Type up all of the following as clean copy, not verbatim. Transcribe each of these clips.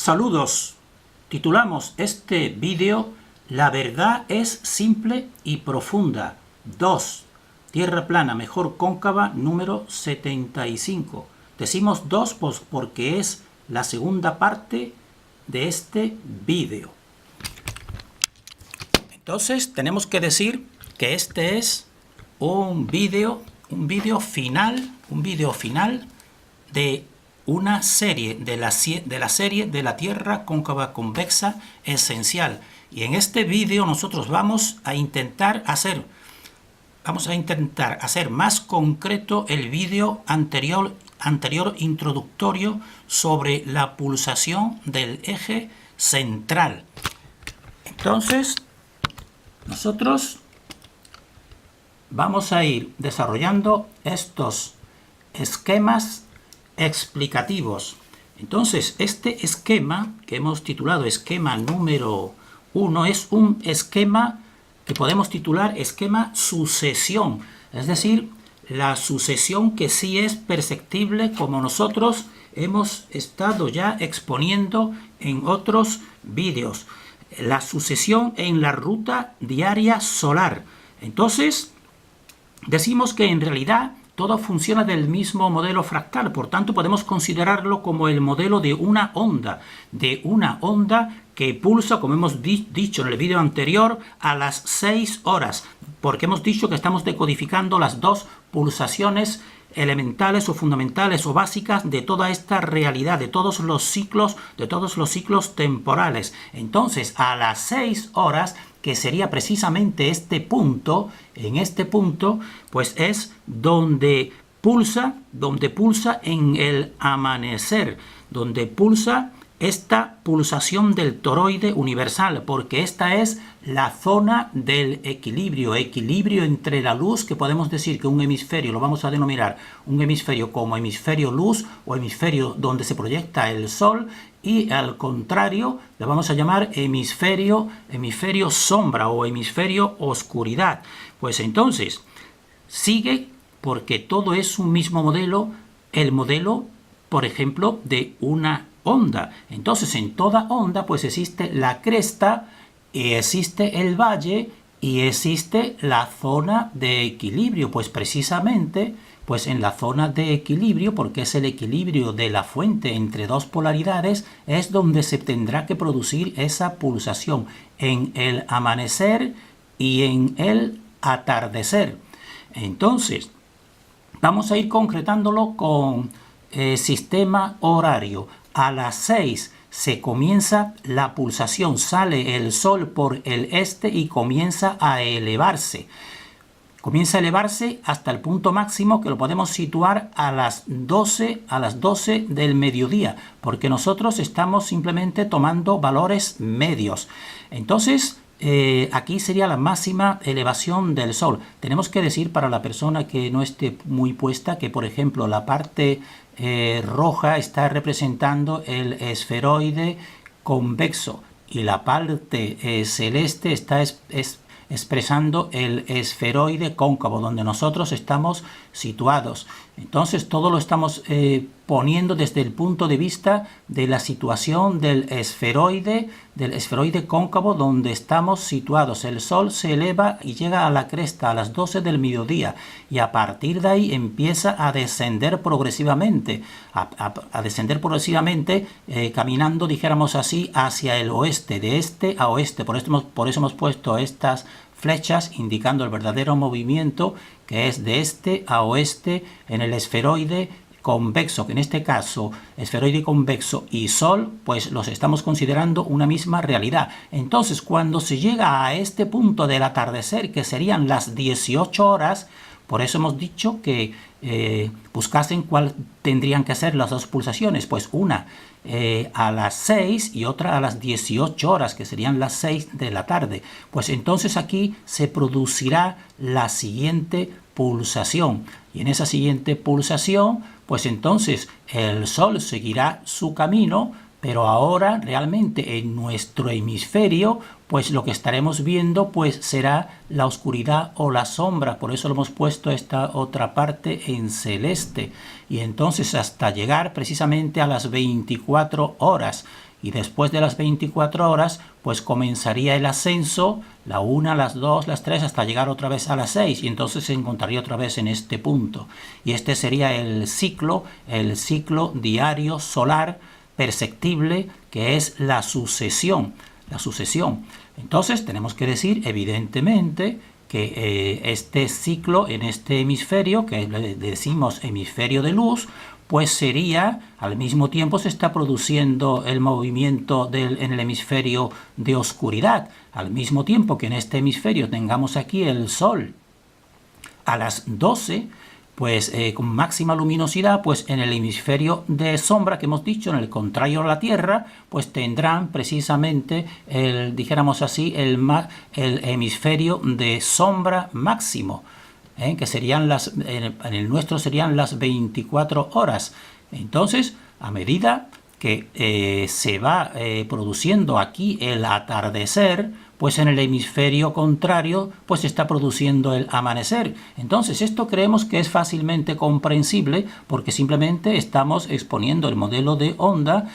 Saludos. Titulamos este vídeo La verdad es simple y profunda. 2. Tierra plana mejor cóncava número 75. Decimos 2 pues porque es la segunda parte de este vídeo. Entonces tenemos que decir que este es un vídeo final de una serie de la serie de la Tierra cóncava convexa esencial. Y en este vídeo nosotros vamos a intentar hacer más concreto el vídeo anterior introductorio sobre la pulsación del eje central. Entonces, nosotros vamos a ir desarrollando estos esquemas explicativos. Entonces, este esquema que hemos titulado esquema número 1 es un esquema que podemos titular esquema sucesión, es decir, la sucesión que sí es perceptible como nosotros hemos estado ya exponiendo en otros vídeos. La sucesión en la ruta diaria solar. Entonces, decimos que en realidad todo funciona del mismo modelo fractal, por tanto podemos considerarlo como el modelo de una onda que pulsa, como hemos dicho en el vídeo anterior, a las 6 horas, porque hemos dicho que estamos decodificando las dos pulsaciones elementales o fundamentales o básicas de toda esta realidad, de todos los ciclos temporales. Entonces, a las 6 horas, que sería precisamente este punto, en este punto, pues es donde pulsa en el amanecer, donde pulsa esta pulsación del toroide universal, porque esta es la zona del equilibrio entre la luz, que podemos decir que un hemisferio, lo vamos a denominar un hemisferio como hemisferio luz o hemisferio donde se proyecta el sol, y al contrario le vamos a llamar hemisferio sombra o hemisferio oscuridad. Pues entonces sigue, porque todo es un mismo modelo, el modelo, por ejemplo, de una onda. Entonces, en toda onda pues existe la cresta, y existe el valle y existe la zona de equilibrio. Pues precisamente, pues en la zona de equilibrio, porque es el equilibrio de la fuente entre dos polaridades, es donde se tendrá que producir esa pulsación, en el amanecer y en el atardecer. Entonces, vamos a ir concretándolo con sistema horario. A las 6 se comienza la pulsación, sale el sol por el este y comienza a elevarse. Comienza a elevarse hasta el punto máximo, que lo podemos situar a las 12 del mediodía, porque nosotros estamos simplemente tomando valores medios. Entonces, aquí sería la máxima elevación del sol. Tenemos que decir, para la persona que no esté muy puesta, que por ejemplo la parte roja está representando el esferoide convexo y la parte celeste está expresando el esferoide cóncavo, donde nosotros estamos situados. Entonces todo lo estamos poniendo desde el punto de vista de la situación del esferoide cóncavo donde estamos situados. El sol se eleva y llega a la cresta a las 12 del mediodía, y a partir de ahí empieza a descender progresivamente, caminando, dijéramos así, hacia el oeste, de este a oeste. Por eso hemos puesto estas flechas indicando el verdadero movimiento, que es de este a oeste en el esferoide convexo, que en este caso esferoide convexo y sol pues los estamos considerando una misma realidad. Entonces, cuando se llega a este punto del atardecer, que serían las 18 horas, por eso hemos dicho que buscasen cuál tendrían que ser las dos pulsaciones, pues una a las 6 y otra a las 18 horas, que serían las 6 de la tarde. Pues entonces aquí se producirá la siguiente pulsación, y en esa siguiente pulsación pues entonces el sol seguirá su camino, pero ahora realmente en nuestro hemisferio pues lo que estaremos viendo pues será la oscuridad o la sombra. Por eso lo hemos puesto esta otra parte en celeste, y entonces hasta llegar precisamente a las 24 horas, y después de las 24 horas pues comenzaría el ascenso, la 1, las 2, las 3, hasta llegar otra vez a las 6, y entonces se encontraría otra vez en este punto. Y este sería el ciclo diario solar perceptible, que es la sucesión. Entonces tenemos que decir, evidentemente, que este ciclo en este hemisferio, que le decimos hemisferio de luz, pues sería, al mismo tiempo se está produciendo el movimiento en el hemisferio de oscuridad, al mismo tiempo que en este hemisferio tengamos aquí el Sol a las 12, pues con máxima luminosidad, pues en el hemisferio de sombra que hemos dicho, en el contrario a la Tierra, pues tendrán precisamente, dijéramos así, el hemisferio de sombra máximo, que serían en el nuestro serían las 24 horas. Entonces, a medida que se va produciendo aquí el atardecer, pues en el hemisferio contrario pues se está produciendo el amanecer. Entonces esto creemos que es fácilmente comprensible porque simplemente estamos exponiendo el modelo de onda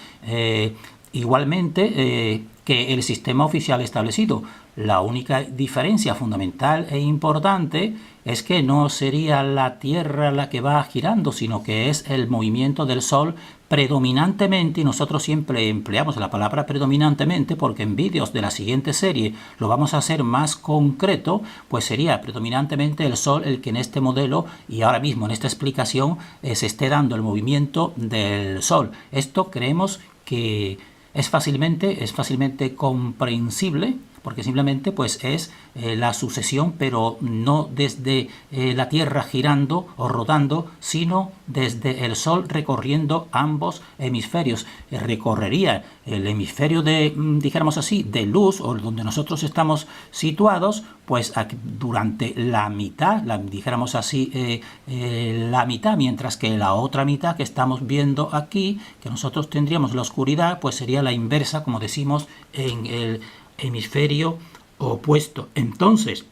igualmente que el sistema oficial establecido. La única diferencia fundamental e importante es que no sería la Tierra la que va girando, sino que es el movimiento del Sol predominantemente, y nosotros siempre empleamos la palabra predominantemente porque en vídeos de la siguiente serie lo vamos a hacer más concreto, pues sería predominantemente el Sol el que en este modelo y ahora mismo en esta explicación se esté dando el movimiento del Sol. Esto creemos que es fácilmente comprensible, porque simplemente pues es la sucesión, pero no desde la Tierra girando o rodando, sino desde el Sol recorriendo ambos hemisferios. Recorrería el hemisferio dijéramos así, de luz, o donde nosotros estamos situados, pues durante la mitad, dijéramos así, la mitad, mientras que la otra mitad que estamos viendo aquí, que nosotros tendríamos la oscuridad, pues sería la inversa, como decimos, en el hemisferio opuesto. Entonces,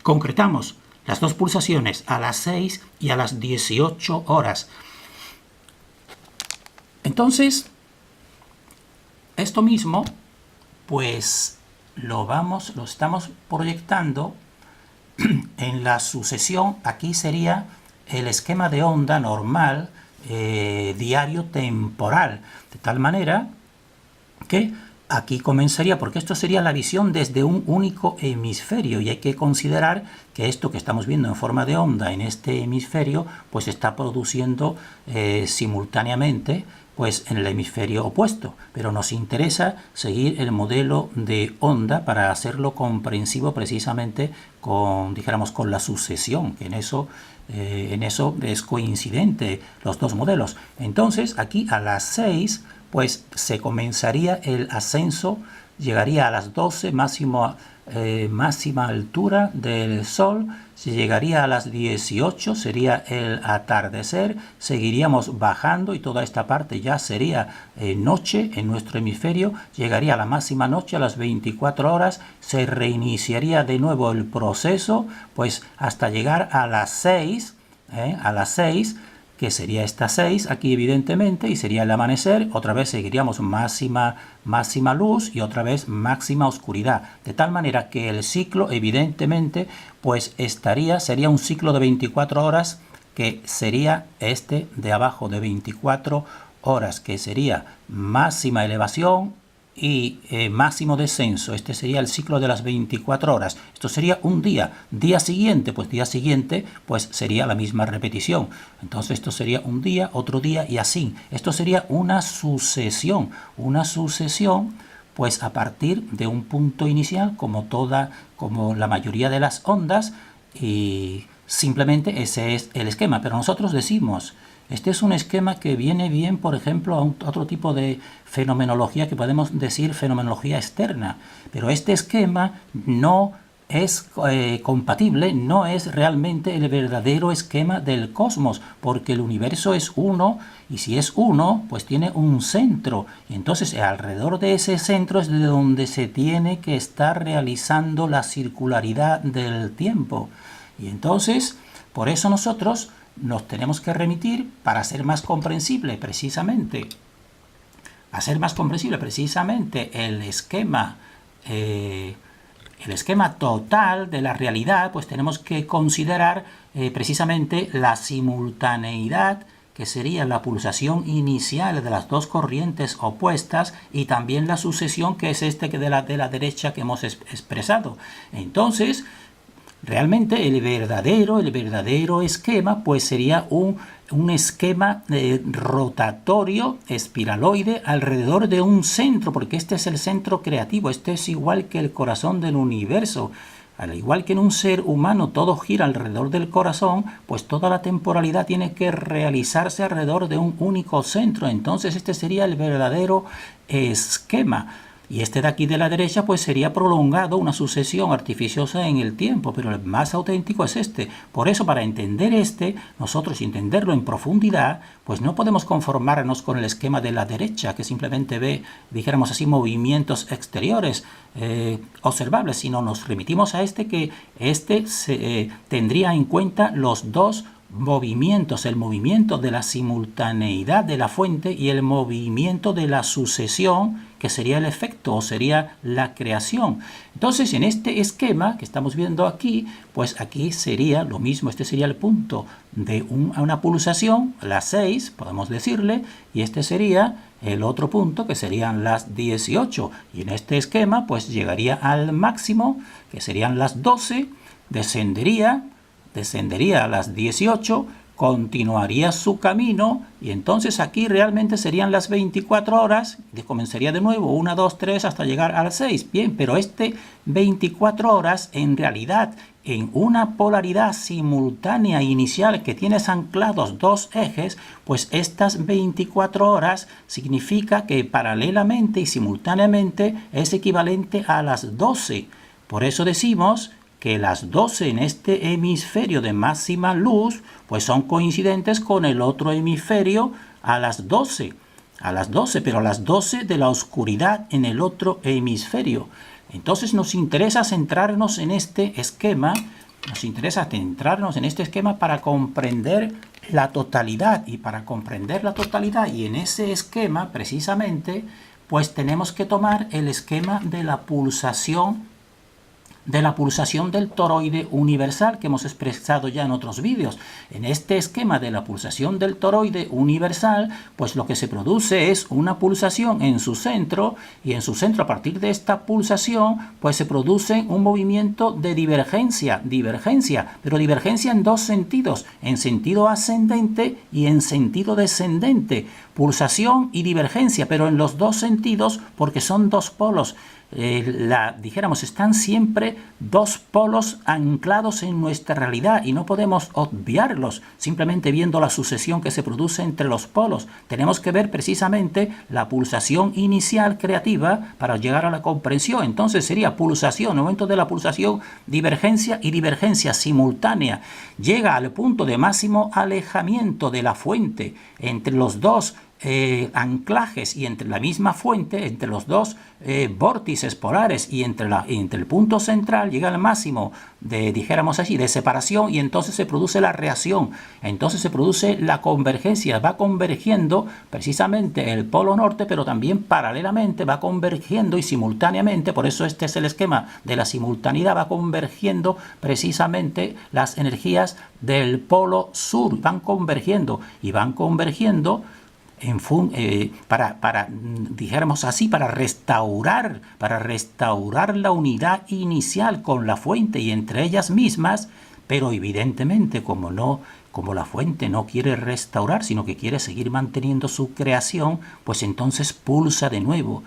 concretamos las dos pulsaciones a las 6 y a las 18 horas. Entonces, esto mismo, pues lo estamos proyectando en la sucesión. Aquí sería el esquema de onda normal, diario temporal, de tal manera que aquí comenzaría, porque esto sería la visión desde un único hemisferio, y hay que considerar que esto que estamos viendo en forma de onda en este hemisferio, pues está produciendo simultáneamente pues en el hemisferio opuesto, pero nos interesa seguir el modelo de onda para hacerlo comprensivo precisamente con, dijéramos, con la sucesión, que en eso es coincidente los dos modelos. Entonces aquí a las 6 pues se comenzaría el ascenso, llegaría a las 12, máxima altura del Sol, se llegaría a las 18, sería el atardecer, seguiríamos bajando y toda esta parte ya sería noche en nuestro hemisferio, llegaría a la máxima noche a las 24 horas, se reiniciaría de nuevo el proceso, pues hasta llegar a las 6, que sería esta 6 aquí evidentemente, y sería el amanecer, otra vez seguiríamos máxima luz y otra vez máxima oscuridad, de tal manera que el ciclo evidentemente pues sería un ciclo de 24 horas, que sería este de abajo de 24 horas, que sería máxima elevación y máximo descenso. Este sería el ciclo de las 24 horas. Esto sería un día. Día siguiente, pues sería la misma repetición. Entonces esto sería un día, otro día y así. Esto sería una sucesión. Una sucesión, pues a partir de un punto inicial, como la mayoría de las ondas, y simplemente ese es el esquema. Pero nosotros decimos, este es un esquema que viene bien, por ejemplo, a otro tipo de fenomenología que podemos decir fenomenología externa. Pero este esquema no es compatible, no es realmente el verdadero esquema del cosmos, porque el universo es uno, y si es uno, pues tiene un centro. Y entonces alrededor de ese centro es de donde se tiene que estar realizando la circularidad del tiempo. Y entonces, por eso nosotros nos tenemos que remitir, para ser más comprensible precisamente para ser más comprensible precisamente el esquema total de la realidad, pues tenemos que considerar precisamente la simultaneidad, que sería la pulsación inicial de las dos corrientes opuestas, y también la sucesión, que es que de la derecha que hemos expresado. Entonces, realmente el verdadero esquema pues sería un esquema rotatorio, espiraloide, alrededor de un centro, porque este es el centro creativo, este es igual que el corazón del universo. Al igual que en un ser humano todo gira alrededor del corazón, pues toda la temporalidad tiene que realizarse alrededor de un único centro. Entonces este sería el verdadero esquema. Y este de aquí de la derecha pues sería prolongado, una sucesión artificiosa en el tiempo, pero el más auténtico es este. Por eso, para entender nosotros entenderlo en profundidad, pues no podemos conformarnos con el esquema de la derecha, que simplemente ve, dijéramos así, movimientos exteriores observables, sino nos remitimos a que tendría en cuenta los dos movimientos, el movimiento de la simultaneidad de la fuente y el movimiento de la sucesión, que sería el efecto o sería la creación. Entonces, en este esquema que estamos viendo aquí, pues aquí sería lo mismo. Este sería el punto de una pulsación, las 6, podemos decirle, y este sería el otro punto, que serían las 18. Y en este esquema, pues llegaría al máximo, que serían las 12, descendería a las 18, continuaría su camino, y entonces aquí realmente serían las 24 horas, que comenzaría de nuevo, 1, 2, 3, hasta llegar a las 6. Bien, pero 24 horas, en realidad, en una polaridad simultánea inicial que tienes anclados dos ejes, pues estas 24 horas significa que paralelamente y simultáneamente es equivalente a las 12. Por eso decimos que las 12 en este hemisferio de máxima luz pues son coincidentes con el otro hemisferio a las 12, pero a las 12 de la oscuridad en el otro hemisferio. Entonces nos interesa centrarnos en este esquema, para comprender la totalidad, y para comprender la totalidad y en ese esquema precisamente pues tenemos que tomar el esquema de la pulsación del toroide universal, que hemos expresado ya en otros vídeos. En este esquema de la pulsación del toroide universal, pues lo que se produce es una pulsación en su centro, y en su centro, a partir de esta pulsación, pues se produce un movimiento de divergencia, pero divergencia en dos sentidos, en sentido ascendente y en sentido descendente. Pulsación y divergencia, pero en los dos sentidos, porque son dos polos. Están siempre dos polos anclados en nuestra realidad y no podemos obviarlos simplemente viendo la sucesión que se produce entre los polos. Tenemos que ver precisamente la pulsación inicial creativa para llegar a la comprensión. Entonces sería pulsación, en el momento de la pulsación, divergencia y divergencia simultánea. Llega al punto de máximo alejamiento de la fuente entre los dos anclajes y entre la misma fuente, entre los dos vórtices polares y entre el punto central, llega al máximo de separación, y entonces se produce la reacción, entonces se produce la convergencia, va convergiendo precisamente el polo norte, pero también paralelamente va convergiendo y simultáneamente, por eso este es el esquema de la simultaneidad, va convergiendo precisamente las energías del polo sur, van convergiendo para restaurar la unidad inicial con la fuente y entre ellas mismas, pero evidentemente como la fuente no quiere restaurar, sino que quiere seguir manteniendo su creación, pues entonces pulsa de nuevo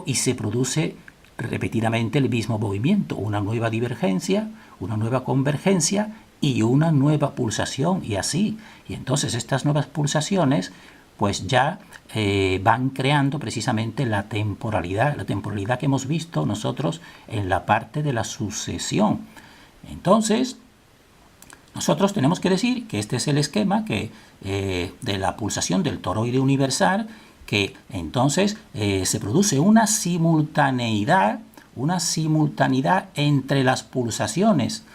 y se produce repetidamente el mismo movimiento, una nueva divergencia, una nueva convergencia y una nueva pulsación, y así. Y entonces estas nuevas pulsaciones pues ya van creando precisamente la temporalidad que hemos visto nosotros en la parte de la sucesión. Entonces, nosotros tenemos que decir que este es el esquema de la pulsación del toroide universal, que entonces se produce una simultaneidad entre las pulsaciones.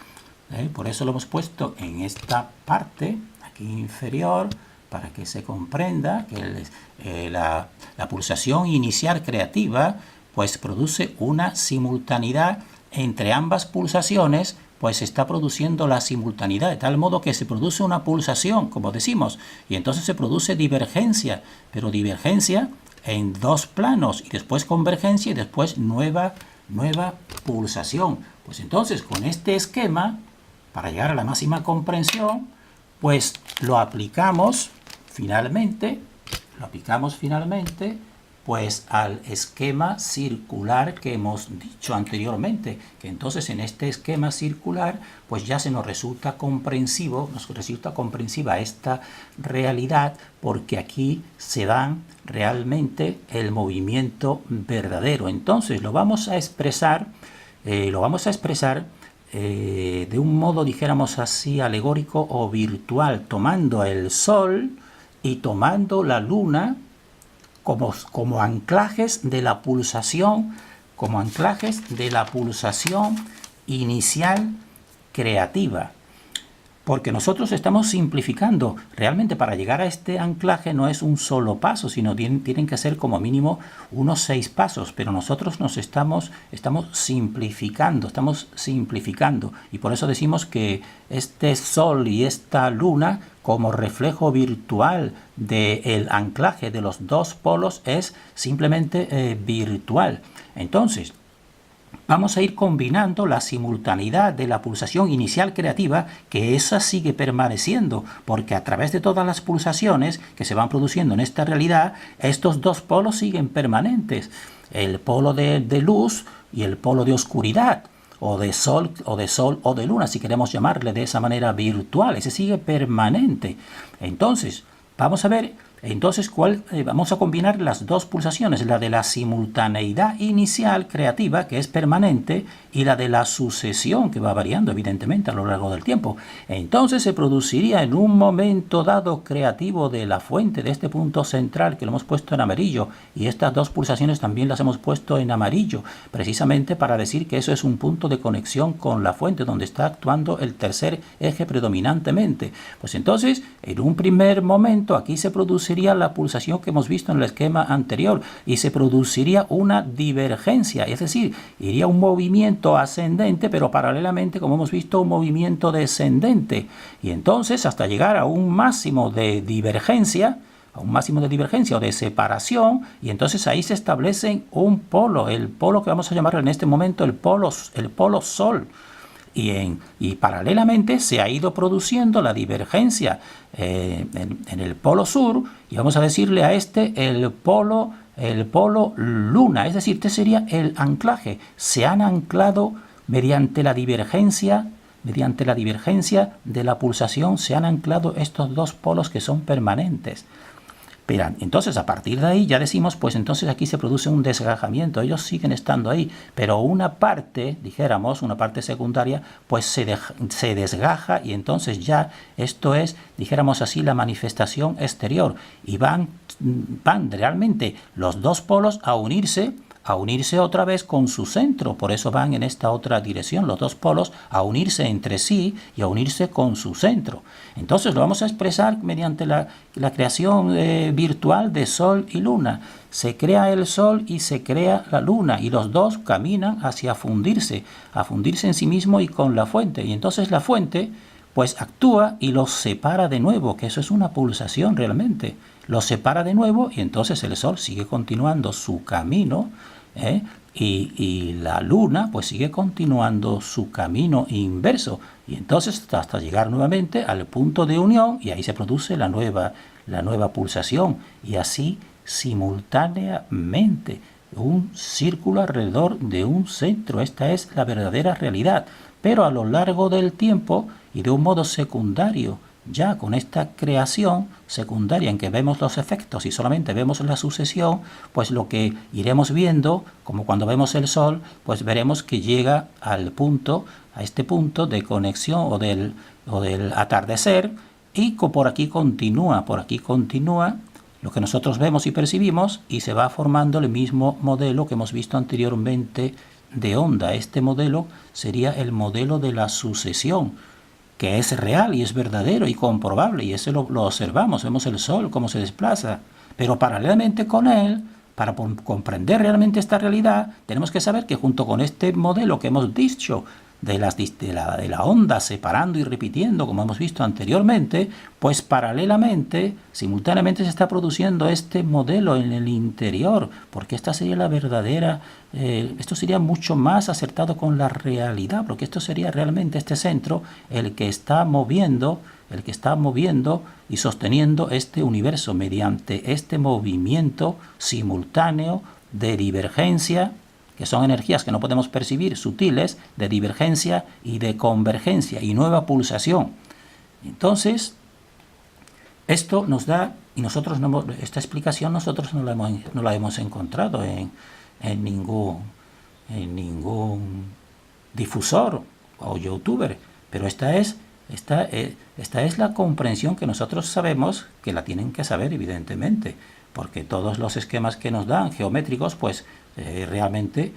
Por eso lo hemos puesto en esta parte, aquí inferior, para que se comprenda que La pulsación inicial creativa pues produce una simultaneidad entre ambas pulsaciones, pues se está produciendo la simultaneidad, de tal modo que se produce una pulsación, como decimos, y entonces se produce divergencia, pero divergencia en dos planos, y después convergencia y después nueva pulsación. Pues entonces, con este esquema, para llegar a la máxima comprensión, pues lo aplicamos finalmente, pues al esquema circular que hemos dicho anteriormente, que entonces en este esquema circular pues ya nos resulta comprensiva esta realidad, porque aquí se da realmente el movimiento verdadero. Entonces lo vamos a expresar de un modo, dijéramos así, alegórico o virtual, tomando el Sol y tomando la Luna como anclajes de la pulsación, inicial creativa. Porque nosotros estamos simplificando. Realmente para llegar a este anclaje no es un solo paso, sino tienen que ser como mínimo unos 6 pasos. Pero nosotros estamos simplificando. Y por eso decimos que este Sol y esta Luna, como reflejo virtual del anclaje de los dos polos, es simplemente virtual. Entonces, vamos a ir combinando la simultaneidad de la pulsación inicial creativa, que esa sigue permaneciendo, porque a través de todas las pulsaciones que se van produciendo en esta realidad, estos dos polos siguen permanentes, el polo de luz y el polo de oscuridad, o de sol o de luna, si queremos llamarle de esa manera virtual, ese sigue permanente. Entonces, vamos a ver, vamos a combinar las dos pulsaciones, la de la simultaneidad inicial creativa, que es permanente, y la de la sucesión, que va variando evidentemente a lo largo del tiempo. Entonces se produciría en un momento dado creativo de la fuente, de este punto central que lo hemos puesto en amarillo, y estas dos pulsaciones también las hemos puesto en amarillo, precisamente para decir que eso es un punto de conexión con la fuente, donde está actuando el tercer eje predominantemente. Pues entonces, en un primer momento, aquí se produciría la pulsación que hemos visto en el esquema anterior, y se produciría una divergencia, es decir, iría un movimiento ascendente, pero paralelamente, como hemos visto, un movimiento descendente, y entonces hasta llegar a un máximo de divergencia, o de separación, y entonces ahí se establece un polo, el polo que vamos a llamar en este momento el polo Sol. Y paralelamente se ha ido produciendo la divergencia en el polo sur, y vamos a decirle a este el polo Luna, es decir, este sería el anclaje. Se han anclado mediante la divergencia de la pulsación, se han anclado estos dos polos que son permanentes. Pero entonces, a partir de ahí ya decimos, pues entonces aquí se produce un desgajamiento. Ellos siguen estando ahí, pero una parte, dijéramos, una parte secundaria, pues se desgaja, y entonces ya esto es, dijéramos así, la manifestación exterior. Y van realmente los dos polos a unirse otra vez con su centro. Por eso van en esta otra dirección, los dos polos a unirse entre sí y a unirse con su centro. Entonces lo vamos a expresar mediante la creación virtual de Sol y Luna. Se crea el Sol y se crea la Luna, y los dos caminan hacia fundirse en sí mismo y con la fuente. Y entonces la fuente pues actúa y los separa de nuevo, que eso es una pulsación realmente. Los separa de nuevo, y entonces el Sol sigue continuando su camino, y la Luna pues sigue continuando su camino inverso, y entonces hasta llegar nuevamente al punto de unión, y ahí se produce la nueva pulsación, y así simultáneamente, un círculo alrededor de un centro. Esta es la verdadera realidad, pero a lo largo del tiempo y de un modo secundario, ya con esta creación secundaria en que vemos los efectos y solamente vemos la sucesión, pues lo que iremos viendo, como cuando vemos el Sol, pues veremos que llega a este punto de conexión o del atardecer, y por aquí continúa lo que nosotros vemos y percibimos, y se va formando el mismo modelo que hemos visto anteriormente de onda. Este modelo sería el modelo de la sucesión, que es real y es verdadero y comprobable, y eso lo observamos, vemos el Sol cómo se desplaza, pero paralelamente con él para comprender realmente esta realidad, tenemos que saber que junto con este modelo que hemos dicho de la onda separando y repitiendo, como hemos visto anteriormente, pues paralelamente, simultáneamente se está produciendo este modelo en el interior, porque esta sería la verdadera, esto sería mucho más acertado con la realidad, porque esto sería realmente este centro el que está moviendo y sosteniendo este universo mediante este movimiento simultáneo de divergencia, que son energías que no podemos percibir, sutiles, de divergencia y de convergencia y nueva pulsación. Entonces, esto nos da, y nosotros esta explicación nosotros no la hemos encontrado en ningún difusor o youtuber, pero esta es la comprensión que nosotros sabemos que la tienen que saber, evidentemente, porque todos los esquemas que nos dan geométricos, pues realmente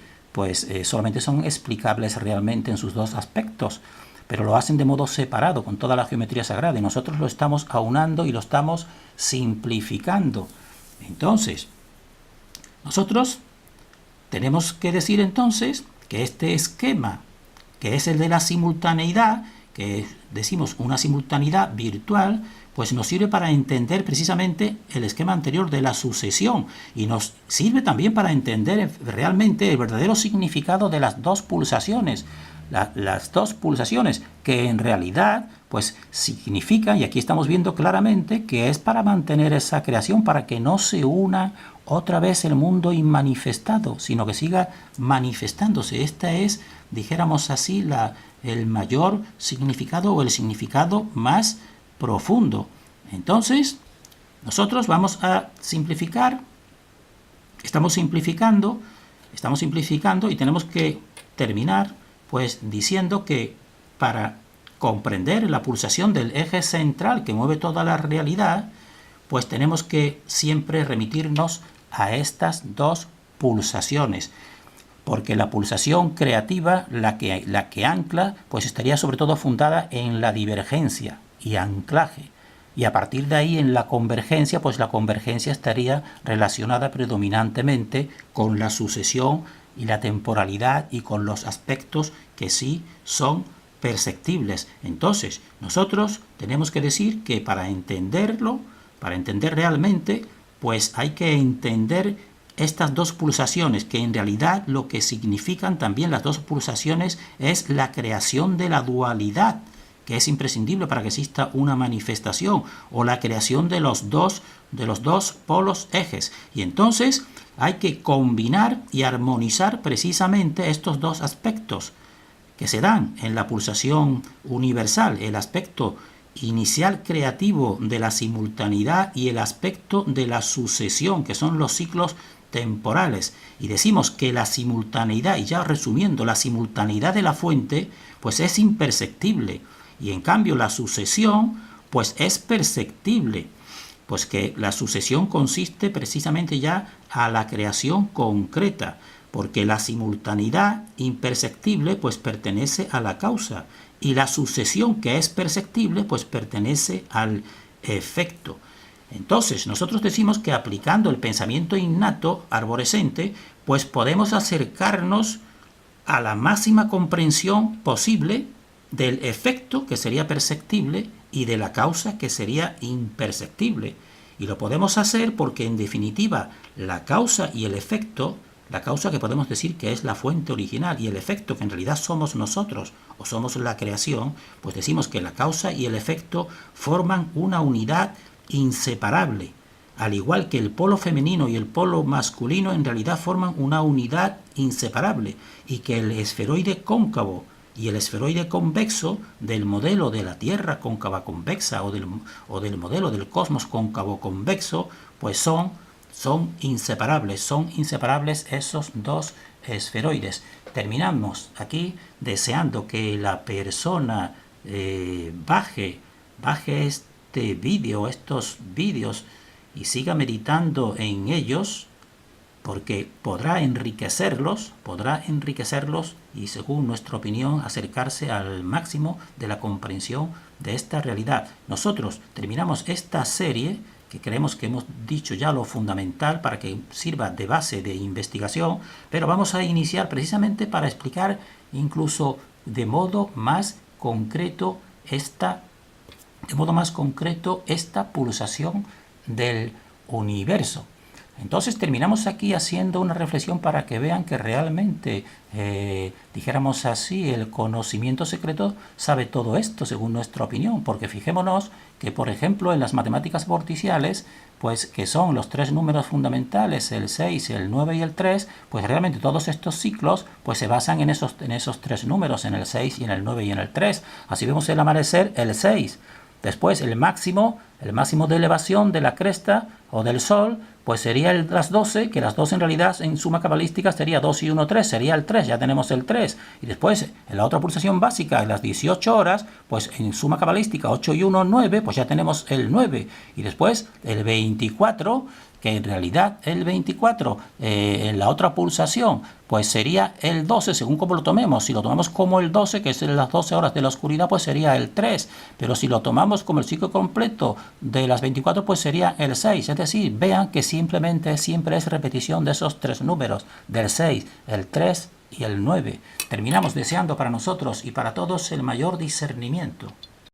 solamente son explicables realmente en sus dos aspectos, pero lo hacen de modo separado con toda la geometría sagrada y nosotros lo estamos aunando y lo estamos simplificando. Entonces, nosotros tenemos que decir entonces que este esquema, que es el de la simultaneidad, que decimos una simultaneidad virtual, pues nos sirve para entender precisamente el esquema anterior de la sucesión y nos sirve también para entender realmente el verdadero significado de las dos pulsaciones. Las dos pulsaciones que en realidad pues significan, y aquí estamos viendo claramente, que es para mantener esa creación, para que no se una otra vez el mundo inmanifestado, sino que siga manifestándose. Esta es, dijéramos así, el mayor significado o el significado más profundo. Entonces, nosotros vamos a simplificar, estamos simplificando y tenemos que terminar pues diciendo que para comprender la pulsación del eje central que mueve toda la realidad, pues tenemos que siempre remitirnos a estas dos pulsaciones, porque la pulsación creativa, la que ancla, pues estaría sobre todo fundada en la divergencia y anclaje, y a partir de ahí en la convergencia, pues la convergencia estaría relacionada predominantemente con la sucesión y la temporalidad y con los aspectos que sí son perceptibles. Entonces, nosotros tenemos que decir que para entender realmente, pues hay que entender estas dos pulsaciones, que en realidad lo que significan también las dos pulsaciones es la creación de la dualidad, que es imprescindible para que exista una manifestación, o la creación de los dos polos ejes. Y entonces hay que combinar y armonizar precisamente estos dos aspectos que se dan en la pulsación universal, el aspecto inicial creativo de la simultaneidad y el aspecto de la sucesión, que son los ciclos temporales. Y decimos que la simultaneidad, y ya resumiendo, la simultaneidad de la fuente, pues es imperceptible, y en cambio la sucesión, pues es perceptible, pues que la sucesión consiste precisamente ya a la creación concreta, porque la simultaneidad imperceptible pues pertenece a la causa y la sucesión que es perceptible pues pertenece al efecto. Entonces nosotros decimos que aplicando el pensamiento innato arborescente pues podemos acercarnos a la máxima comprensión posible del efecto, que sería perceptible, y de la causa, que sería imperceptible. Y lo podemos hacer porque en definitiva la causa y el efecto, la causa que podemos decir que es la fuente original y el efecto que en realidad somos nosotros o somos la creación, pues decimos que la causa y el efecto forman una unidad inseparable, al igual que el polo femenino y el polo masculino en realidad forman una unidad inseparable, y que el esferoide cóncavo y el esferoide convexo del modelo de la Tierra cóncava convexa o del modelo del cosmos cóncavo convexo, pues son inseparables esos dos esferoides. Terminamos aquí deseando que la persona baje este vídeo, estos vídeos, y siga meditando en ellos, porque podrá enriquecerlos y, según nuestra opinión, acercarse al máximo de la comprensión de esta realidad. Nosotros terminamos esta serie que creemos que hemos dicho ya lo fundamental para que sirva de base de investigación, pero vamos a iniciar precisamente para explicar incluso de modo más concreto esta pulsación del universo. Entonces terminamos aquí haciendo una reflexión para que vean que realmente, dijéramos así, el conocimiento secreto sabe todo esto según nuestra opinión, porque fijémonos que, por ejemplo, en las matemáticas vorticiales, pues que son los tres números fundamentales, el 6, el 9 y el 3, pues realmente todos estos ciclos pues se basan en esos tres números, en el 6 y en el 9 y en el 3. Así vemos el amanecer, el 6. Después el máximo de elevación de la cresta o del sol, pues sería las 12, que las 12 en realidad en suma cabalística sería 2 y 1, 3, sería el 3, ya tenemos el 3. Y después en la otra pulsación básica, en las 18 horas, pues en suma cabalística 8 y 1, 9, pues ya tenemos el 9. Y después el 24, que en realidad el 24 en la otra pulsación pues sería el 12 según como lo tomemos. Si lo tomamos como el 12, que es las 12 horas de la oscuridad, pues sería el 3, pero si lo tomamos como el ciclo completo de las 24, pues sería el 6. Es decir, vean que simplemente siempre es repetición de esos tres números, del 6, el 3 y el 9. Terminamos deseando para nosotros y para todos el mayor discernimiento.